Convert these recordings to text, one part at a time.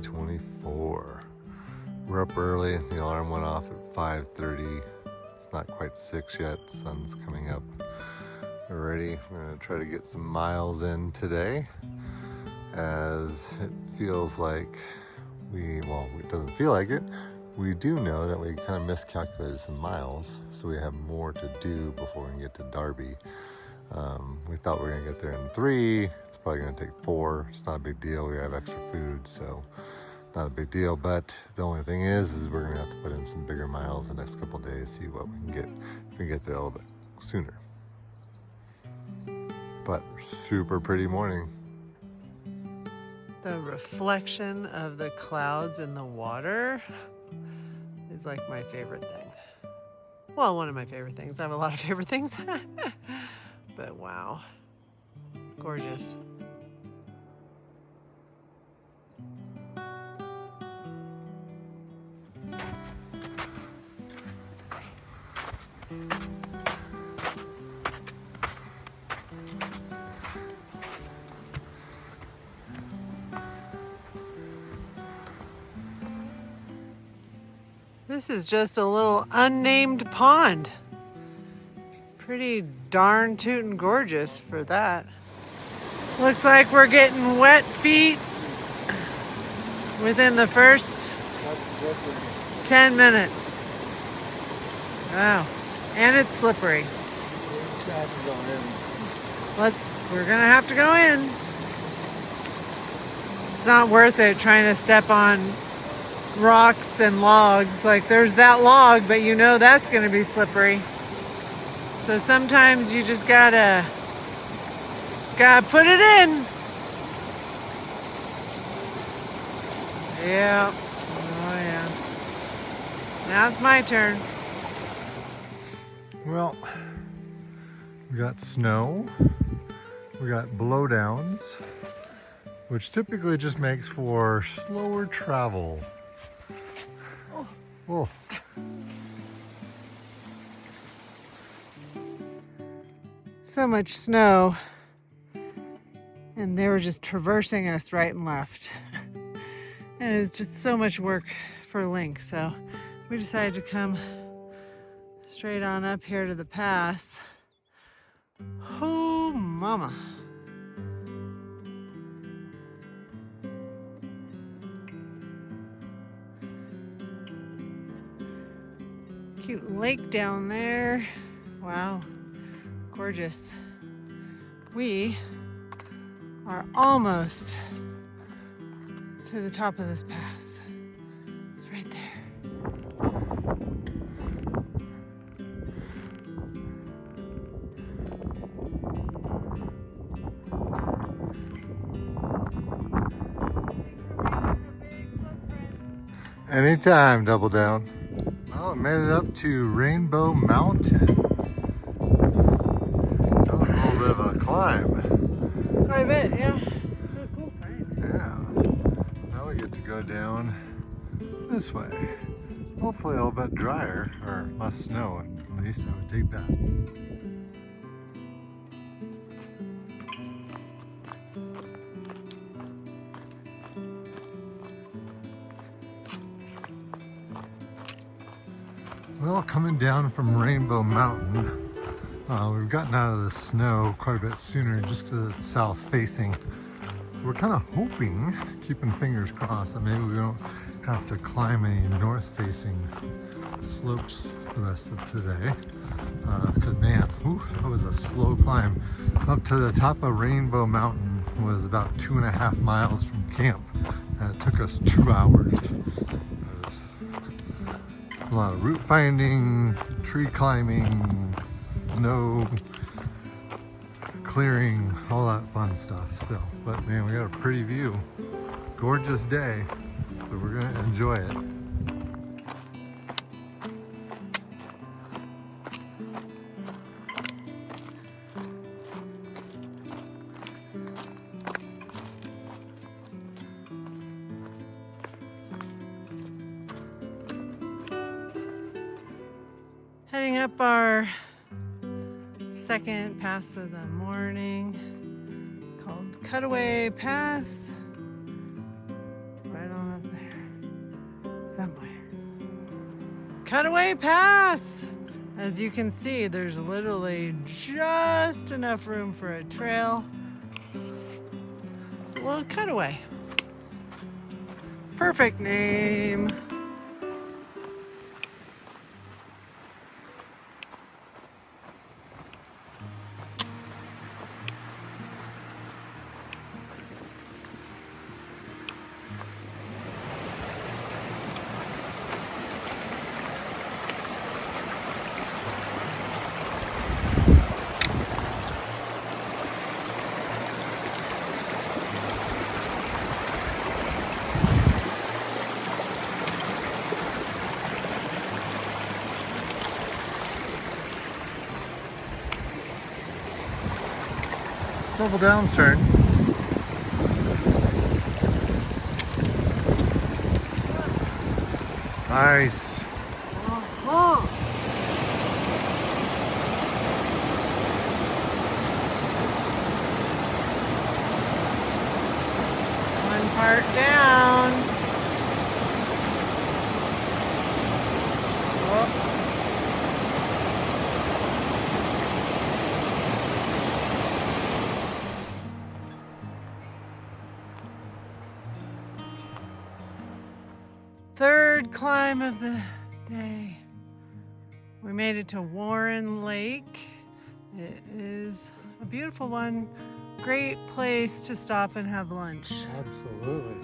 3:24. We're up early. The alarm went off at 5:30. It's not quite 6 yet. Sun's coming up already. We're going to try to get some miles in today, as it feels like it doesn't feel like it. We do know that we kind of miscalculated some miles, so we have more to do before we can get to Darby. We thought we were going to get there in 3. It's probably going to take 4. It's not a big deal. We have extra food, so not a big deal. But the only thing is we're going to have to put in some bigger miles the next couple of days, see what we can get if we get there a little bit sooner. But super pretty morning. The reflection of the clouds in the water is like my favorite thing. Well, one of my favorite things. I have a lot of favorite things. But wow, gorgeous. This is just a little unnamed pond. Pretty darn tootin' gorgeous for that. Looks like we're getting wet feet within the first 10 minutes. Wow, and it's slippery. We're gonna have to go in. It's not worth it trying to step on rocks and logs. Like, there's that log, but you know that's gonna be slippery. So sometimes you just gotta put it in. Yeah. Oh yeah. Now it's my turn. Well, we got snow. We got blowdowns, which typically just makes for slower travel. Oh. So much snow, and they were just traversing us right and left. And it was just so much work for Link, so we decided to come straight on up here to the pass. Oh, mama. Cute lake down there. Wow. Gorgeous. We are almost to the top of this pass. It's right there. Anytime, Double Down. Well, it made it up to Rainbow Mountain. That was a little bit of a climb. Quite a bit, yeah. Oh, cool sign. Yeah. Now we get to go down this way. Hopefully a little bit drier, or less snow at least. I would take that. Well, coming down from Rainbow Mountain, we've gotten out of the snow quite a bit sooner just because it's south facing. So we're kind of hoping, keeping fingers crossed, that maybe we don't have to climb any north facing slopes the rest of today. Because man, that was a slow climb. Up to the top of Rainbow Mountain was about 2.5 miles from camp, and it took us 2 hours. A lot of route finding, tree climbing, snow clearing, all that fun stuff still. But man, we got a pretty view. Gorgeous day, so we're gonna enjoy it. Heading up our second pass of the morning, called Cutaway Pass, right on somewhere. Cutaway Pass! As you can see, there's literally just enough room for a trail. A little cutaway. Perfect name. Double downs turn. Nice. One part down. Oh. Third climb of the day. We made it to Warren Lake. It is a beautiful one. Great place to stop and have lunch. Absolutely.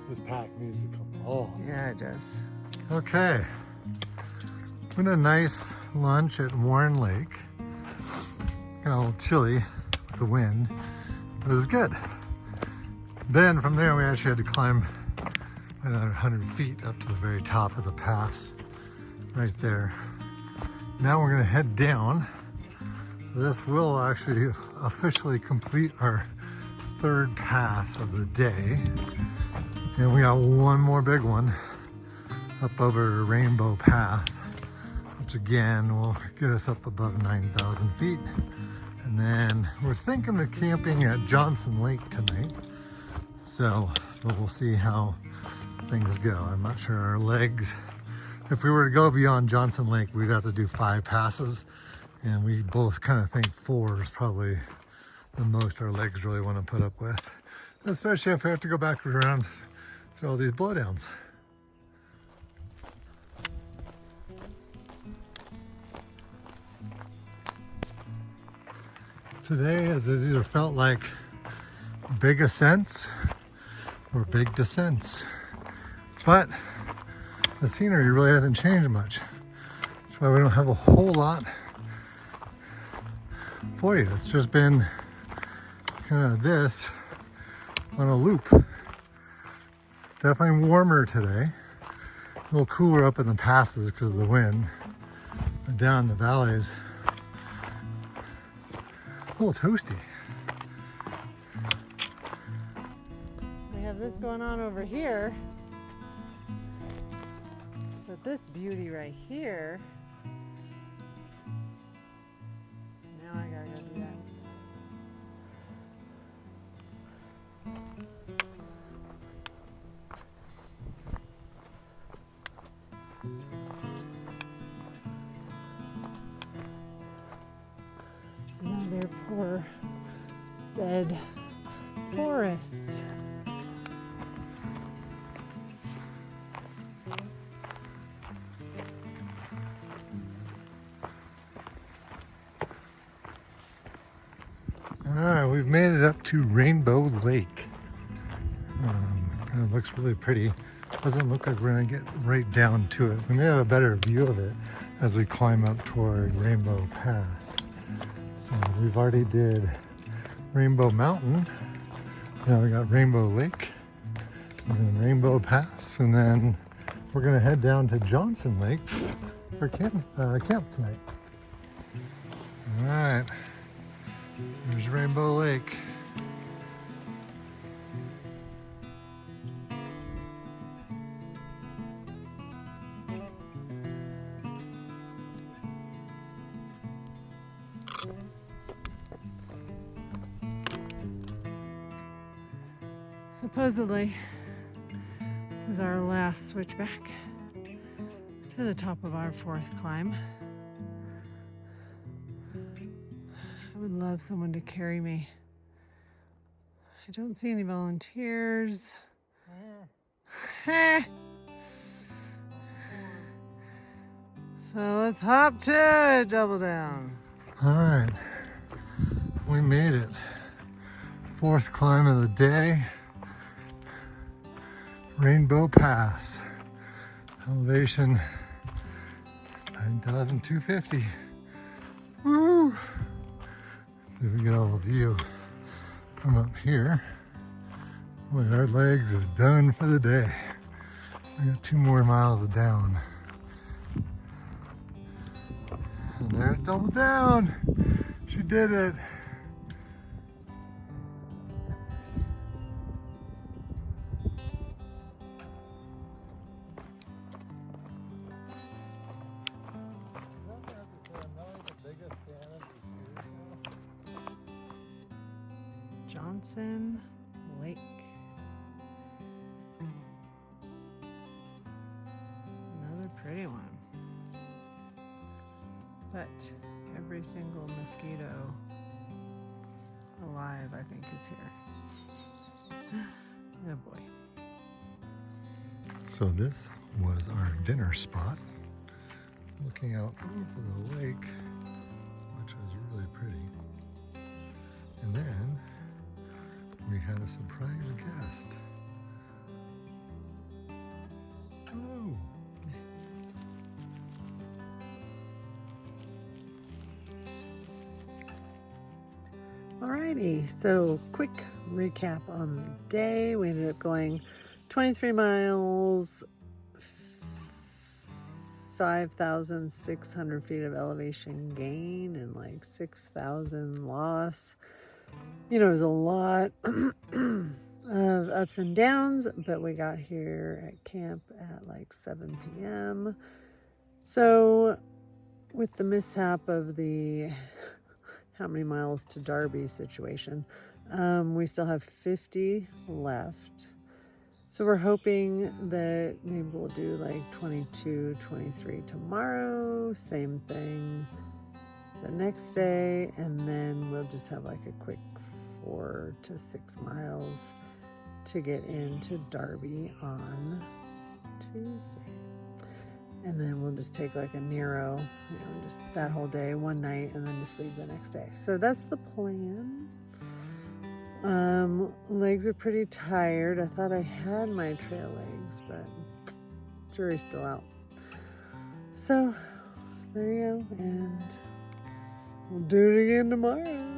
This pack needs to come off. Yeah, it does. Okay. We had a nice lunch at Warren Lake. Got a little chilly with the wind, but it was good. Then from there, we actually had to climb another 100 feet up to the very top of the pass right there. Now we're gonna head down. So this will actually officially complete our third pass of the day. And we got one more big one up over Rainbow Pass, which again will get us up above 9,000 feet. And then we're thinking of camping at Johnson Lake tonight. So, but we'll see how things go. I'm not sure our legs, if we were to go beyond Johnson Lake, we'd have to do 5 passes. And we both kind of think 4 is probably the most our legs really want to put up with. Especially if we have to go back around through all these blowdowns. Today has either felt like big ascents or big descents. But the scenery really hasn't changed much. That's why we don't have a whole lot for you. It's just been kind of this on a loop. Definitely warmer today. A little cooler up in the passes because of the wind. But down in the valleys, a little toasty. We have this going on over here. But this beauty right here, now I gotta go do that. Another poor dead forest. All right, we've made it up to Rainbow Lake. It looks really pretty. Doesn't look like we're gonna get right down to it. We may have a better view of it as we climb up toward Rainbow Pass. So we've already did Rainbow Mountain. Now we got Rainbow Lake and then Rainbow Pass. And then we're gonna head down to Johnson Lake for camp tonight. All right. There's Rainbow Lake. Supposedly, this is our last switchback. to the top of our 4th climb. I would love someone to carry me. I don't see any volunteers. So let's hop to it, double down. All right, we made it. 4th climb of the day. Rainbow Pass. Elevation 9,250. Woo! See if we get all the view from up here. Boy, our legs are done for the day. We got 2 more miles down. And there's double down. She did it. Johnson Lake. Another pretty one. But every single mosquito alive, I think, is here. Oh boy. So this was our dinner spot, looking out over the lake, which was really pretty. And then we had a surprise guest. Hello. Alrighty, so quick recap on the day. We ended up going 23 miles, 5,600 feet of elevation gain and like 6,000 loss. You know, it was a lot of ups and downs, but we got here at camp at like 7 p.m. So with the mishap of the how many miles to Darby situation, we still have 50 left. So we're hoping that maybe we'll do like 22, 23 tomorrow, same thing the next day, and then we'll just have like a quick 4 to 6 miles to get into Darby on Tuesday. And then we'll just take like a Nero, you know, just that whole day, one night, and then just leave the next day. So that's the plan. Legs are pretty tired. I thought I had my trail legs, but jury's still out. So there you go, and we'll do it again tomorrow.